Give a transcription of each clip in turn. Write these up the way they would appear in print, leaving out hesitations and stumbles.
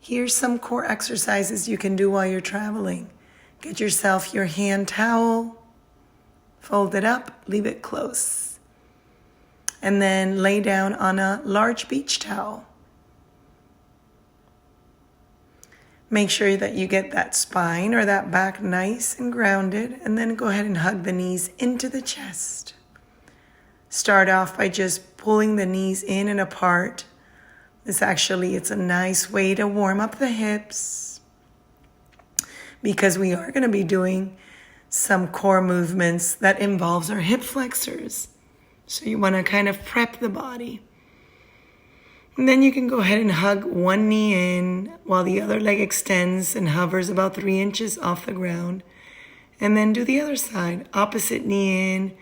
Here's some core exercises you can do while you're traveling. Get yourself your hand towel, fold it up, leave it close. And then lay down on a large beach towel. Make sure that you get that spine or that back nice and grounded, and then go ahead and hug the knees into the chest. Start off by just pulling the knees in and apart. It's a nice way to warm up the hips, because we are going to be doing some core movements that involves our hip flexors. So you want to kind of prep the body. And then you can go ahead and hug one knee in while the other leg extends and hovers about 3 inches off the ground. And then do the other side, opposite knee in,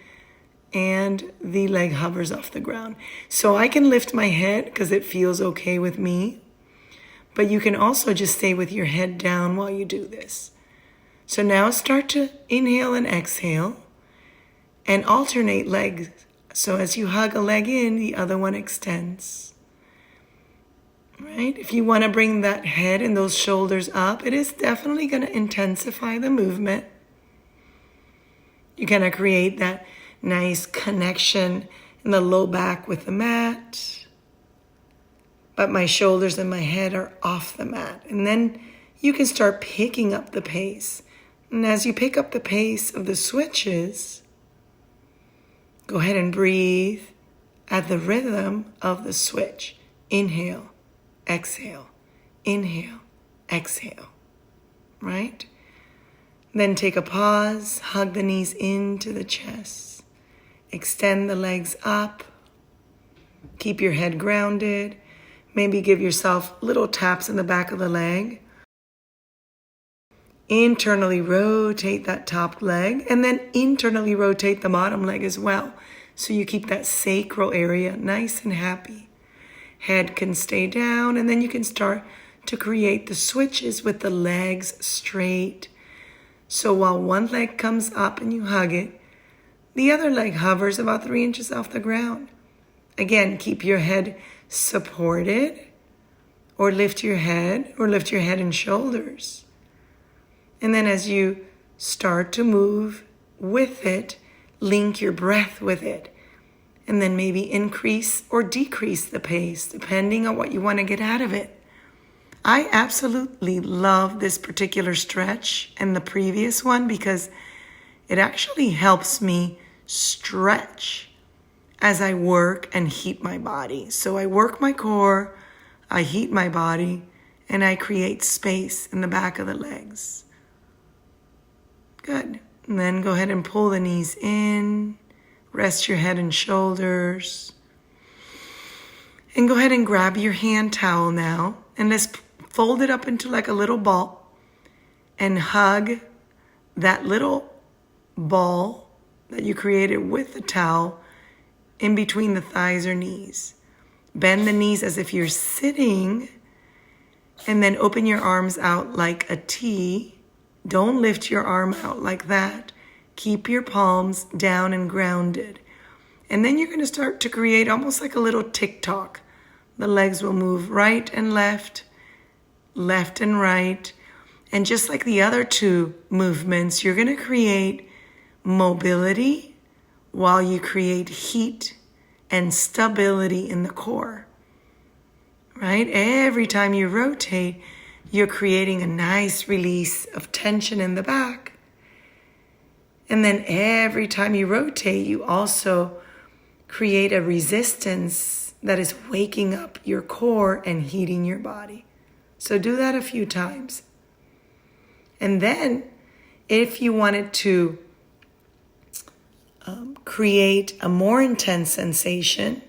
and the leg hovers off the ground. So I can lift my head because it feels okay with me. But you can also just stay with your head down while you do this. So now start to inhale and exhale and alternate legs. So as you hug a leg in, the other one extends. Right? If you want to bring that head and those shoulders up, it is definitely going to intensify the movement. You're going to create that nice connection in the low back with the mat. But my shoulders and my head are off the mat. And then you can start picking up the pace. And as you pick up the pace of the switches, go ahead and breathe at the rhythm of the switch. Inhale. Exhale, inhale, exhale, right? Then take a pause, hug the knees into the chest, extend the legs up, keep your head grounded, maybe give yourself little taps in the back of the leg. Internally rotate that top leg, and then internally rotate the bottom leg as well, so you keep that sacral area nice and happy. Head can stay down, and then you can start to create the switches with the legs straight. So while one leg comes up and you hug it, the other leg hovers about 3 inches off the ground. Again, keep your head supported, or lift your head and shoulders. And then as you start to move with it, link your breath with it. And then maybe increase or decrease the pace, depending on what you want to get out of it. I absolutely love this particular stretch and the previous one, because it actually helps me stretch as I work and heat my body. So I work my core, I heat my body, and I create space in the back of the legs. Good. And then go ahead and pull the knees in. Rest your head and shoulders. And go ahead and grab your hand towel now. And let's fold it up into like a little ball. And hug that little ball that you created with the towel in between the thighs or knees. Bend the knees as if you're sitting. And then open your arms out like a T. Don't lift your arm out like that. Keep your palms down and grounded. And then you're going to start to create almost like a little tick-tock. The legs will move right and left and right. And just like the other two movements, you're going to create mobility while you create heat and stability in the core. Right? Every time you rotate, you're creating a nice release of tension in the back. And then every time you rotate, you also create a resistance that is waking up your core and heating your body. So do that a few times. And then if you wanted to create a more intense sensation,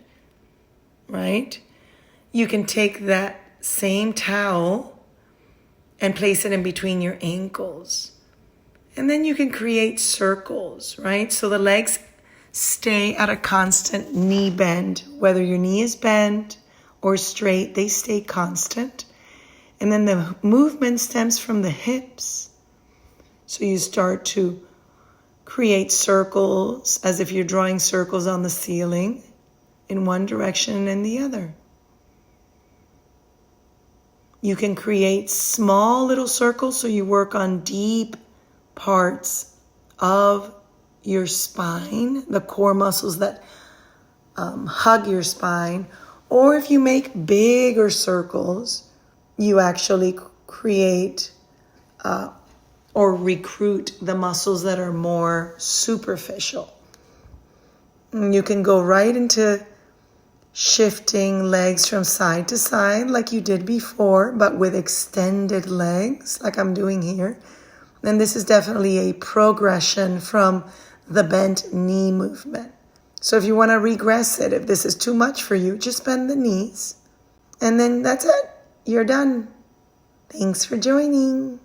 right? You can take that same towel and place it in between your ankles. And then you can create circles, right? So the legs stay at a constant knee bend. Whether your knee is bent or straight, they stay constant. And then the movement stems from the hips. So you start to create circles as if you're drawing circles on the ceiling in one direction and the other. You can create small little circles so you work on deep parts of your spine, the core muscles that hug your spine. Or if you make bigger circles, you actually create or recruit the muscles that are more superficial. And you can go right into shifting legs from side to side like you did before, but with extended legs like I'm doing here. And this is definitely a progression from the bent knee movement. So if you want to regress it, if this is too much for you, just bend the knees. And then that's it. You're done. Thanks for joining.